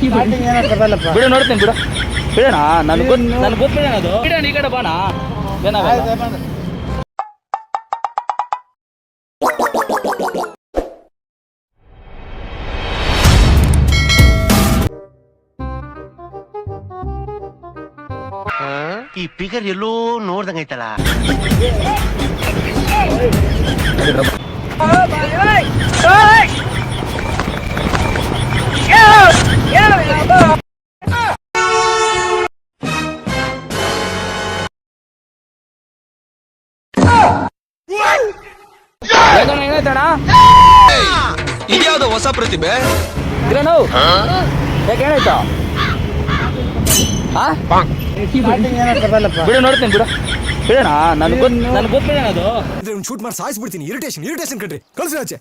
ಬಿಡು ನೋಡ್ತೀನಿ ಬಿಡು ಬಿಡೋಣ ನನ್ಗೆ ಗೊತ್ತಿಲ್ಲ ಅದು ಬಿಡೋಣ ಈ ಕಡೆ ಬಾಣ ಏನಾಗಲ್ಲ ಈ ಫಿಗರ್ ಎಲ್ಲೋ ನೋಡ್ದಂಗೈತಲ್ಲ. ಏನಾಯ್ತಣ್ಣ ಇದ್ಯಾವ್ದು ಹೊಸ ಪ್ರತಿಭೆ ಇರೋನು ಯಾಕೆ ಏನಾಯ್ತು ಬಿಡು ನೋಡ್ತೀನಿ ಬಿಡು ಬಿಡೋಣ ನನ್ಗೆ ಗೊತ್ತಿಲ್ಲ ಅದು ಶೂಟ್ ಮಾಡಿ ಸಾಯಿಸ್ಬಿಡ್ತೀನಿ. ಇರಿಟೇಷನ್ ಕಣ್ರಿ, ಕಳ್ಸಿ ಆಚೆ.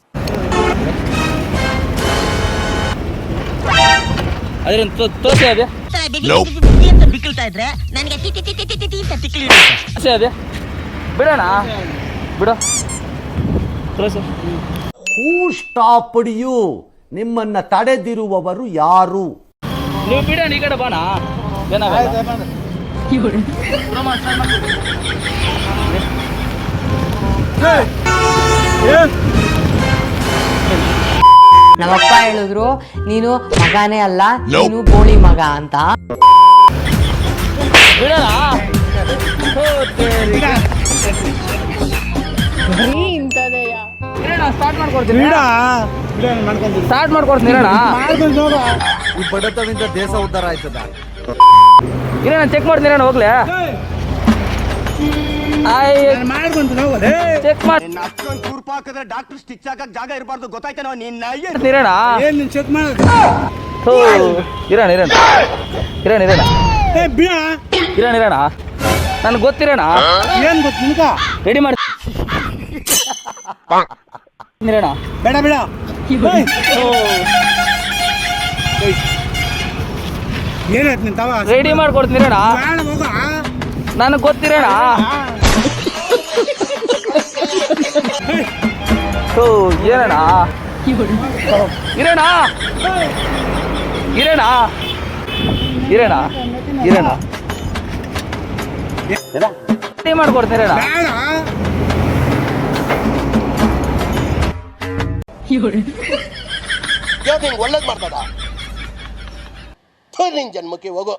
ಅದ್ರ ತೋರಿಸಿ ಅದೇ ಬಿಕ್ಕಳ್ತಾ ಇದ್ರೆ ನನಗೆ ಅದೇ ಬಿಡೋಣ ಬಿಡು ತೋರಿಸಿ. ಹೂ ಸ್ಟಾಪ್ಡ್ ಯು? ನಿಮ್ಮನ್ನ ತಡೆದಿರುವವರು ಯಾರು? ನೀವು ಬಿಡೋಣ ಈ ಕಡೆ ಬಾಣ ಏನಾಗಲ್ಲ ನಮ್ಮಪ್ಪ ಹೇಳಿದ್ರು ನೀನು ಮಗನೇ ಅಲ್ಲ, ನೀನು ಬೋಳಿ ಮಗ ಅಂತ. ಬಿಡೋಣ ಸ್ಟಾರ್ಟ್ ಮಾಡ್ಕೊಡ್ತೀನಿ ಇರೋಣ. ಈ ಬಡತವಿಂದ ದೇಶ ಉದ್ಧಾರ ಆಯ್ತದ. ಇರೋಣ ಚೆಕ್ ಮಾಡ್ತೀನಿ ಇರೋಣ ಹೋಗ್ಲೆ ಚೆಕ್ ಮಾಡಿ ಡಾಕ್ಟರ್ ಸ್ಟಿಚ್ ಹಾಕಕ್ ಜಾಗ ಇರಬಾರ್ದು, ಗೊತ್ತಾಯ್ತೇನೋ ನಿನ್ನ. ಇರೋಣ ಇರೋಣ ಇರೋಣ ನನ್ಗೆ ಗೊತ್ತಿರೋಣ ಏನ್ ಗೊತ್ತು ನಿಮ್ಗ? ರೆಡಿ ಮಾಡಿ ಇರೋಣ ಬೇಡ ಬೇಡ ಏನಾಯ್ತು ನಿನ್ ತವ? ರೆಡಿ ಮಾಡ್ಕೊಡ್ತೀನಿ ಇರೋಣ ಬೇಡ ಹೋಗ. ನನಗೆ ಗೊತ್ತಿರೋಣ ಏನಣ್ಣ ಇರೋಣ ರೆಡಿ ಮಾಡ್ಕೊಡ್ತೀನಿ ಇರೋಣ. ಒಳ್ಳೇದ್ ಮಾಡ್ತದ ನಿನ್ ಜನ್ಮಕ್ಕೆ ಹೋಗೋ.